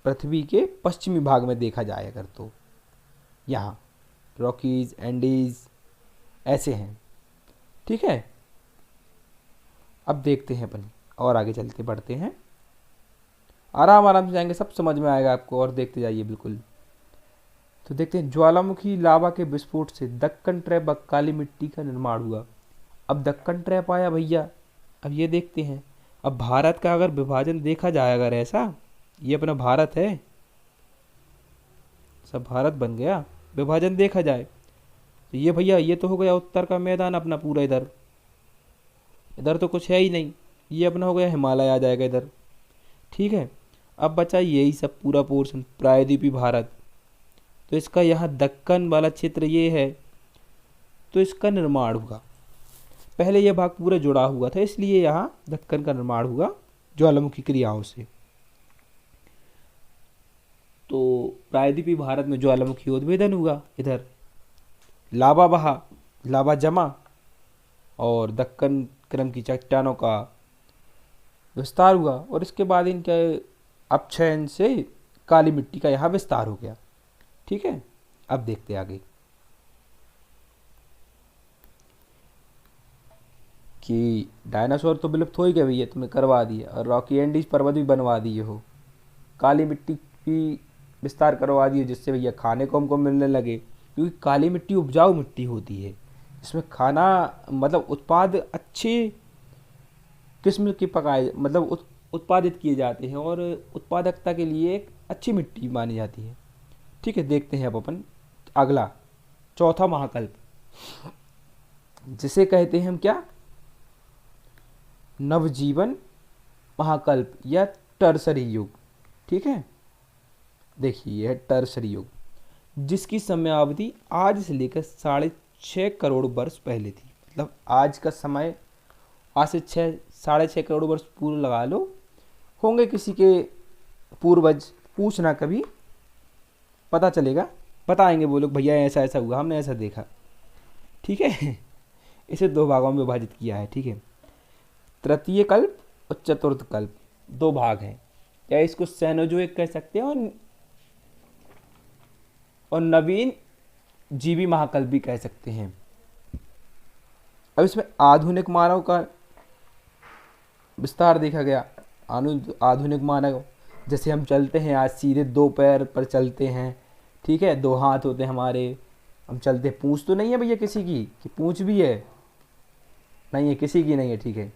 पृथ्वी के पश्चिमी भाग में देखा जाए अगर तो यहाँ रॉकीज एंडीज ऐसे हैं। ठीक है, अब देखते हैं अपन और आगे चलते बढ़ते हैं, आराम आराम से जाएंगे, सब समझ में आएगा आपको, और देखते जाइए बिल्कुल। तो देखते हैं, ज्वालामुखी लावा के विस्फोट से दक्कन ट्रैप व काली मिट्टी का निर्माण हुआ। अब दक्कन ट्रैप आया भैया, अब ये देखते हैं। अब भारत का अगर विभाजन देखा जाए, अगर ऐसा, ये अपना भारत है, सब भारत बन गया, विभाजन देखा जाए तो ये भैया ये तो हो गया उत्तर का मैदान अपना पूरा। इधर इधर तो कुछ है ही नहीं, ये अपना हो गया हिमालय आ जाएगा इधर। ठीक है, अब बचा यही सब पूरा पोर्शन प्रायद्वीपीय भारत। तो इसका यहाँ दक्कन वाला क्षेत्र ये है, तो इसका निर्माण हुआ। पहले यह भाग पूरा जुड़ा हुआ था, इसलिए यहाँ दक्कन का निर्माण हुआ ज्वालामुखी क्रियाओं से। तो प्रायद्वीपीय भारत में ज्वालामुखी उद्भेदन हुआ, इधर लावा बहा, लावा जमा, और दक्कन क्रम की चट्टानों का विस्तार हुआ, और इसके बाद इनके अपक्षयन से काली मिट्टी का यहाँ विस्तार हो गया। ठीक है, अब देखते आगे कि डायनासोर तो विलुप्त हो ही गए भैया, तुमने करवा दिया, और रॉकी एंडीज पर्वत भी बनवा दिए हो, काली मिट्टी भी विस्तार करवा दिए, जिससे भैया खाने को हमको मिलने लगे, क्योंकि काली मिट्टी उपजाऊ मिट्टी होती है, इसमें खाना मतलब उत्पाद अच्छे किस्म के पकाए मतलब उत्पादित किए जाते हैं, और उत्पादकता के लिए एक अच्छी मिट्टी मानी जाती है। ठीक है, देखते हैं अब अपन अगला चौथा महाकल्प, जिसे कहते हैं हम क्या, नवजीवन महाकल्प या टर्सरी युग। ठीक है, देखिए यह टर्सरी युग, जिसकी समयावधि आज से लेकर 6.5 करोड़ वर्ष पहले थी। मतलब आज का समय, आज से 6.5 करोड़ वर्ष पूर्व लगा लो, होंगे किसी के पूर्वज, पूछना कभी, पता चलेगा, बताएंगे वो लोग, भैया ऐसा ऐसा हुआ, हमने ऐसा देखा। ठीक है, इसे 2 भागों में विभाजित किया है। ठीक है, तृतीय कल्प और चतुर्थ कल्प, 2 भाग हैं, या इसको सेनोजोइक कह सकते हैं, और नवीन जीवी महाकल्प भी कह सकते हैं। अब इसमें आधुनिक मानव का विस्तार देखा गया। आधुनिक मानव, जैसे हम चलते हैं आज सीधे 2 पैर पर चलते हैं। ठीक है, 2 हाथ होते हैं हमारे, हम चलते, पूंछ तो नहीं है भैया किसी की, कि पूंछ भी है, नहीं है, किसी की नहीं है। ठीक है,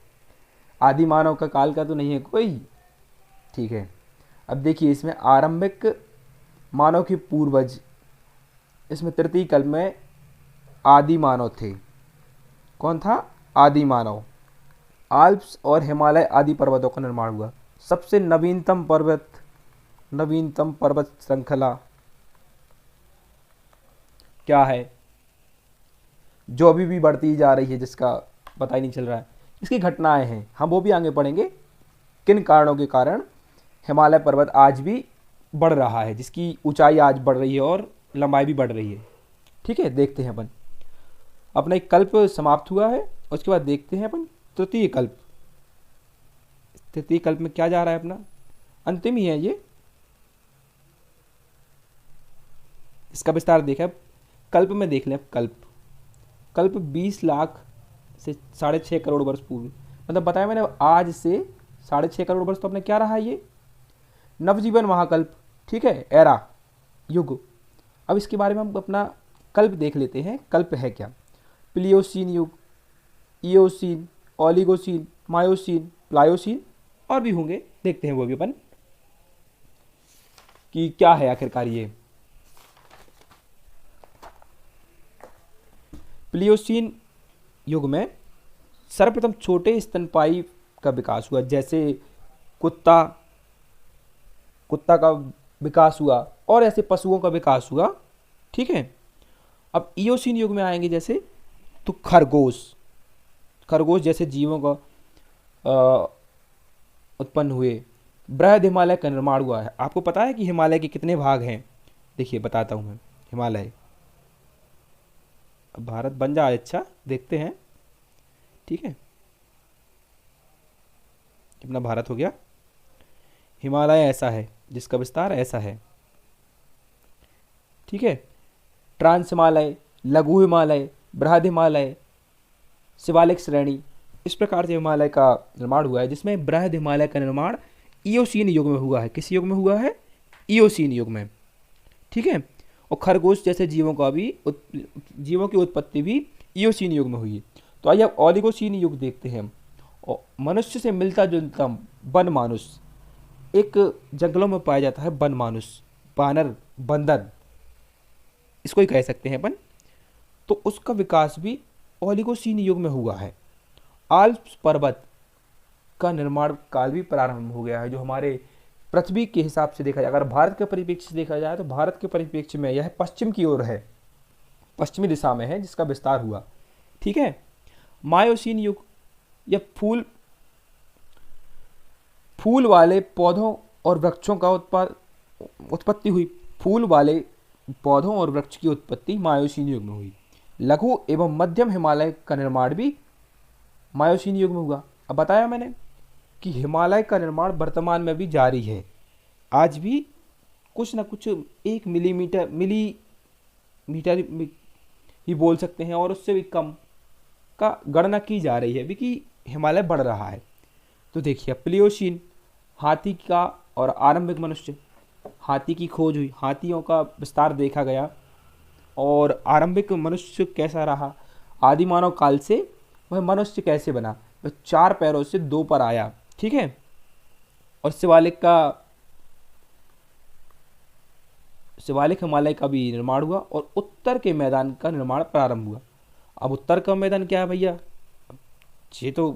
आदि मानव का काल का तो नहीं है कोई। ठीक है, अब देखिए इसमें आरंभिक मानव के पूर्वज, इसमें तृतीय कल्प में आदि मानव थे। कौन था? आदि मानव। आल्प्स और हिमालय आदि पर्वतों का निर्माण हुआ। सबसे नवीनतम पर्वत श्रृंखला क्या है, जो अभी भी बढ़ती जा रही है, जिसका पता ही नहीं चल रहा है, इसकी घटनाएं हैं, हम वो भी आगे पढ़ेंगे, किन कारणों के कारण हिमालय पर्वत आज भी बढ़ रहा है, जिसकी ऊंचाई आज बढ़ रही है और लंबाई भी बढ़ रही है। ठीक है, देखते हैं अपन, अपना एक कल्प समाप्त हुआ है, उसके बाद देखते हैं अपन तृतीय कल्प। तृतीय कल्प में क्या जा रहा है अपना, अंतिम ही है ये, इसका विस्तार देखा। कल्प में देख लें, कल्प 20 लाख से 6.5 करोड़ वर्ष पूर्व, मतलब बताया मैंने, आज से 6.5 करोड़ वर्ष तो अपने क्या रहा है ये, नवजीवन महाकल्प, ठीक है, एरा, युग। अब इसके बारे में हम अपना कल्प देख लेते हैं, कल्प है क्या। प्लियोसीन युग, इयोसीन, ओलिगोसीन, मायोसीन, प्लायोसीन और भी होंगे, देखते हैं वो भी अपन कि क्या है आखिरकार ये। प्लियोसीन युग में सर्वप्रथम छोटे स्तनपायी का विकास हुआ, जैसे कुत्ता का विकास हुआ और ऐसे पशुओं का विकास हुआ, ठीक है। अब इयोसीन युग में आएंगे जैसे तो खरगोश जैसे जीवों का उत्पन्न हुए। बृहद हिमालय का निर्माण हुआ है। आपको पता है कि हिमालय के कितने भाग हैं? देखिए बताता हूँ मैं। हिमालय, अब भारत बन जाए, अच्छा देखते हैं, ठीक है, अपना भारत हो गया। हिमालय ऐसा है जिसका विस्तार ऐसा है, ठीक है। ट्रांस हिमालय, लघु हिमालय, बृहद हिमालय, शिवालिक श्रेणी, इस प्रकार से हिमालय का निर्माण हुआ है, जिसमें बृहद हिमालय का निर्माण इयोसीन युग में हुआ है। किस युग में हुआ है? इयोसीन युग में, ठीक है। और खरगोश जैसे जीवों का भी जीवों की उत्पत्ति भी इयोसीन युग में हुई है। तो आइए अब ओलिगोसीन युग देखते हैं हम। और मनुष्य से मिलता जुलता वन मानुष, एक जंगलों में पाया जाता है वन मानुष, बानर, बंदर, इसको ही कह सकते हैं अपन। तो उसका विकास भी ओलिगोसीन युग में हुआ है। आल्प्स पर्वत का निर्माण काल भी प्रारंभ हो गया है, जो हमारे पृथ्वी के हिसाब से देखा जाए, अगर भारत के परिप्रेक्ष्य से देखा जाए तो भारत के परिप्रेक्ष्य में यह पश्चिम की ओर है, पश्चिमी दिशा में है, जिसका विस्तार हुआ, ठीक है। मायोसीन युग, यह फूल वाले पौधों और वृक्षों का उत्पत्ति हुई। फूल वाले पौधों और वृक्ष की उत्पत्ति मायोसीन युग में हुई। लघु एवं मध्यम हिमालय का निर्माण भी मायोसीन युग में हुआ। अब बताया मैंने कि हिमालय का निर्माण वर्तमान में भी जारी है। आज भी कुछ ना कुछ 1 मिलीमीटर ही बोल सकते हैं, और उससे भी कम का गणना की जा रही है अभी कि हिमालय बढ़ रहा है। तो देखिए प्लियोसीन, हाथी का और आरंभिक मनुष्य, हाथी की खोज हुई, हाथियों का विस्तार देखा गया, और आरंभिक मनुष्य कैसा रहा, आदि मानव काल से वह मनुष्य कैसे बना, वह 4 पैरों से 2 पर आया, ठीक है। और शिवालिक हिमालय का भी निर्माण हुआ, और उत्तर के मैदान का निर्माण प्रारंभ हुआ। अब उत्तर का मैदान क्या है भैया? ये तो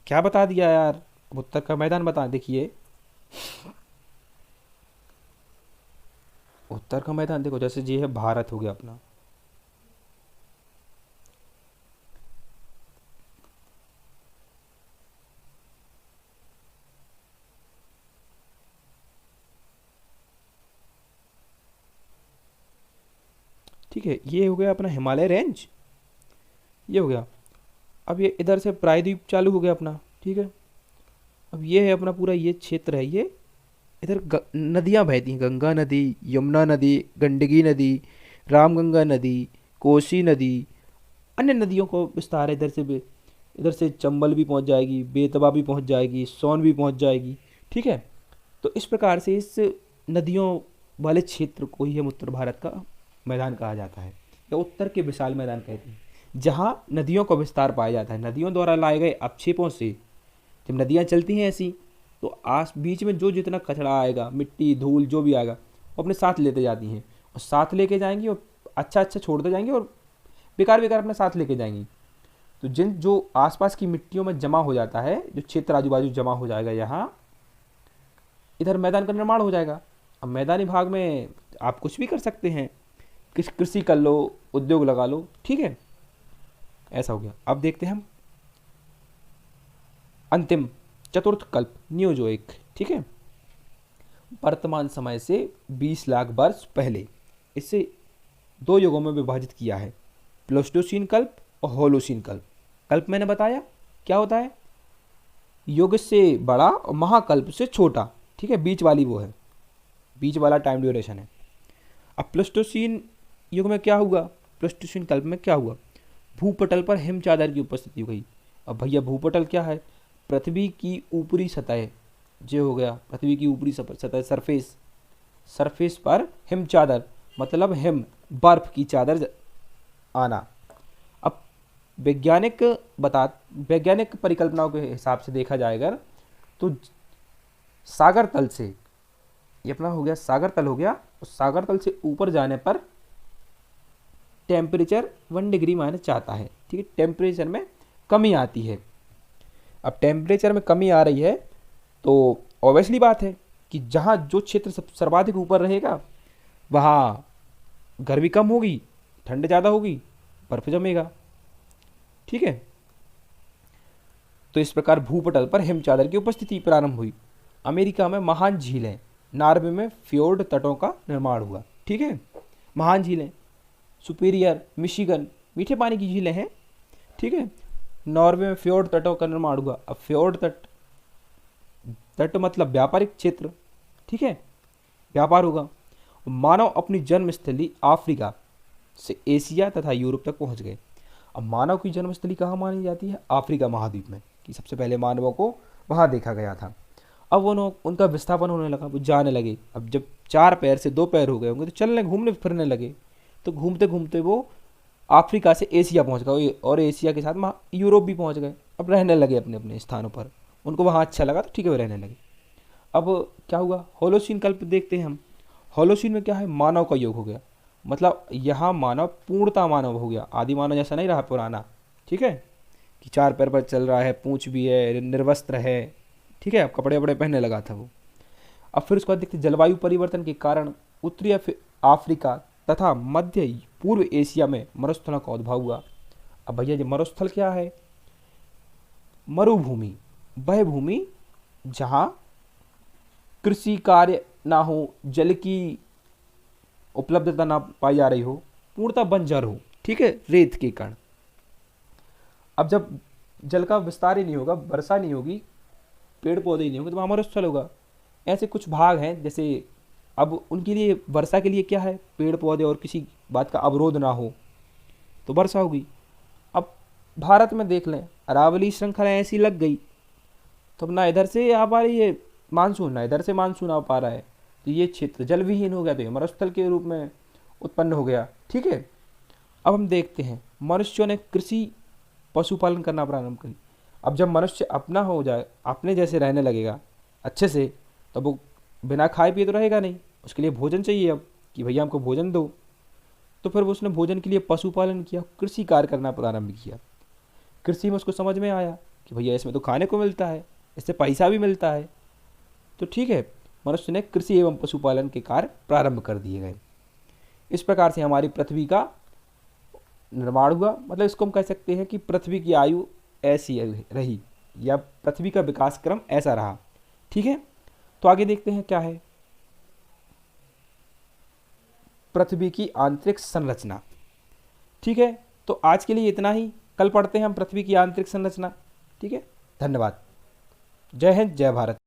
क्या बता दिया यार, अब उत्तर का मैदान बता। देखिए उत्तर का मैदान देखो, जैसे ये है भारत हो गया अपना, ठीक है। ये हो गया अपना हिमालय रेंज, ये हो गया। अब ये इधर से प्रायद्वीप चालू हो गया अपना, ठीक है। अब ये है अपना पूरा ये क्षेत्र है, ये इधर नदियाँ बहती हैं, गंगा नदी, यमुना नदी, गंडकी नदी, रामगंगा नदी, कोसी नदी, अन्य नदियों को विस्तार है। इधर से चंबल भी पहुंच जाएगी, बेतवा भी पहुंच जाएगी, सोन भी पहुंच जाएगी, ठीक है। तो इस प्रकार से इस नदियों वाले क्षेत्र को ही हम उत्तर भारत का मैदान कहा जाता है, या उत्तर के विशाल मैदान कहते हैं, जहाँ नदियों का विस्तार पाया जाता है। नदियों द्वारा लाए गए अपक्षेपों से, जब नदियाँ चलती हैं ऐसी, तो बीच में जो जितना कचरा आएगा, मिट्टी धूल जो भी आएगा, वो अपने साथ लेते जाती हैं, और साथ लेके जाएंगी, और अच्छा छोड़ते जाएंगी, और बेकार अपने साथ लेके जाएंगी। तो जो आसपास की मिट्टियों में जमा हो जाता है, जो क्षेत्र आजू बाजू जमा हो जाएगा, यहाँ इधर मैदान का निर्माण हो जाएगा। अब मैदानी भाग में आप कुछ भी कर सकते हैं, कृषि कर लो, उद्योग लगा लो, ठीक है, ऐसा हो गया। अब देखते हैं हम अंतिम चतुर्थ कल्प, नियोजोइक, ठीक है। वर्तमान समय से 20 लाख वर्ष पहले इसे 2 युगों में विभाजित किया है, प्लेस्टोसीन कल्प और होलोसीन कल्प। कल्प मैंने बताया क्या होता है, युग से बड़ा और महाकल्प से छोटा, ठीक है, बीच वाली वो है, बीच वाला टाइम ड्यूरेशन है। अब प्लेस्टोसीन युग में क्या हुआ, प्लेस्टोसीन कल्प में क्या हुआ, भूपटल पर हिम चादर की उपस्थिति हो गई। अब भैया भूपटल क्या है? पृथ्वी की ऊपरी सतह, ये हो गया पृथ्वी की ऊपरी सतह, सरफेस। सरफेस पर हिम चादर, मतलब हिम, बर्फ की चादर आना। अब वैज्ञानिक वैज्ञानिक परिकल्पनाओं के हिसाब से देखा जाए अगर, तो सागर तल से, ये अपना हो गया सागर तल हो गया, और सागर तल से ऊपर जाने पर टेम्परेचर 1 डिग्री - आता है। ठीक है, टेम्परेचर में कमी आती है। अब टेम्परेचर में कमी आ रही है तो ऑब्वियसली बात है कि जहाँ जो क्षेत्र सर्वाधिक ऊपर रहेगा वहाँ गर्मी कम होगी, ठंड ज़्यादा होगी, बर्फ जमेगा। ठीक है, तो इस प्रकार भूपटल पर हिमचादर की उपस्थिति प्रारंभ हुई। अमेरिका में महान झीलें, नॉर्वे में फ्योर्ड तटों का निर्माण हुआ। ठीक है, महान झीलें, सुपीरियर, मिशिगन, मीठे पानी की झीलें हैं। ठीक है, नॉर्वे में फ्योर्ड तटों का निर्माण हुआ। अब फ्योर्ड तट मतलब व्यापारिक क्षेत्र। ठीक है, व्यापार होगा। मानव अपनी जन्मस्थली अफ्रीका से एशिया तथा यूरोप तक पहुंच गए। अब मानव की जन्मस्थली कहाँ मानी जाती है? अफ्रीका महाद्वीप में, कि सबसे पहले मानवों को वहाँ देखा गया था। अब उनका विस्थापन होने लगा, वो जाने लगे। अब जब 4 पैर से 2 पैर हो गए होंगे तो चलने घूमने फिरने लगे, तो घूमते घूमते वो अफ्रीका से एशिया पहुंच गए, और एशिया के साथ यूरोप भी पहुंच गए। अब रहने लगे अपने अपने स्थानों पर, उनको वहाँ अच्छा लगा तो ठीक है वो रहने लगे। अब क्या हुआ? होलोसीन कल्प देखते हैं हम। होलोसीन में क्या है? मानव का योग हो गया, मतलब यहाँ मानव पूर्णता मानव हो गया, आदि मानव जैसा नहीं रहा पुराना। ठीक है, कि 4 पैर पर चल रहा है, पूंछ भी है, निर्वस्त्र है। ठीक है, अब कपड़े वपड़े पहनने लगा था वो। अब फिर उसके बाद देखते जलवायु परिवर्तन के कारण उत्तरी अफ्रीका तथा मध्य पूर्व एशिया में मरुस्थलों का उद्भव हुआ। अब भैया ये मरुस्थल क्या है? मरुभूमि, वह भूमि जहाँ कृषि कार्य ना हो, जल की उपलब्धता ना पाई जा रही हो, पूर्णतः बंजर हो। ठीक है, रेत के कारण। अब जब जल का विस्तार ही नहीं होगा, वर्षा नहीं होगी, पेड़ पौधे ही नहीं होंगे, तो वहाँ मरुस्थल होगा। ऐसे कुछ भाग हैं जैसे, अब उनके लिए वर्षा के लिए क्या है? पेड़ पौधे और किसी बात का अवरोध ना हो तो वर्षा होगी। अब भारत में देख लें, अरावली श्रृंखला ऐसी लग गई तो अब ना इधर से आ पा रही है मानसून, ना इधर से मानसून आ पा रहा है, तो ये क्षेत्र जल विहीन हो गया, तो ये मरुस्थल के रूप में उत्पन्न हो गया। ठीक है, अब हम देखते हैं मनुष्यों ने कृषि पशुपालन करना प्रारंभ करी। अब जब मनुष्य अपना हो जाए, अपने जैसे रहने लगेगा अच्छे से, तब वो बिना खाए पिए तो रहेगा नहीं, उसके लिए भोजन चाहिए। अब कि भैया हमको भोजन दो, तो फिर उसने भोजन के लिए पशुपालन किया, कृषि कार्य करना प्रारंभ किया। कृषि में उसको समझ में आया कि भैया इसमें तो खाने को मिलता है, इससे पैसा भी मिलता है, तो ठीक है, मनुष्य ने कृषि एवं पशुपालन के कार्य प्रारंभ कर दिए गए। इस प्रकार से हमारी पृथ्वी का निर्माण हुआ। मतलब इसको हम कह सकते हैं कि पृथ्वी की आयु ऐसी रही, या पृथ्वी का विकास क्रम ऐसा रहा। ठीक है, तो आगे देखते हैं क्या है पृथ्वी की आंतरिक संरचना। ठीक है, तो आज के लिए इतना ही, कल पढ़ते हैं हम पृथ्वी की आंतरिक संरचना। ठीक है, धन्यवाद। जय हिंद, जय भारत।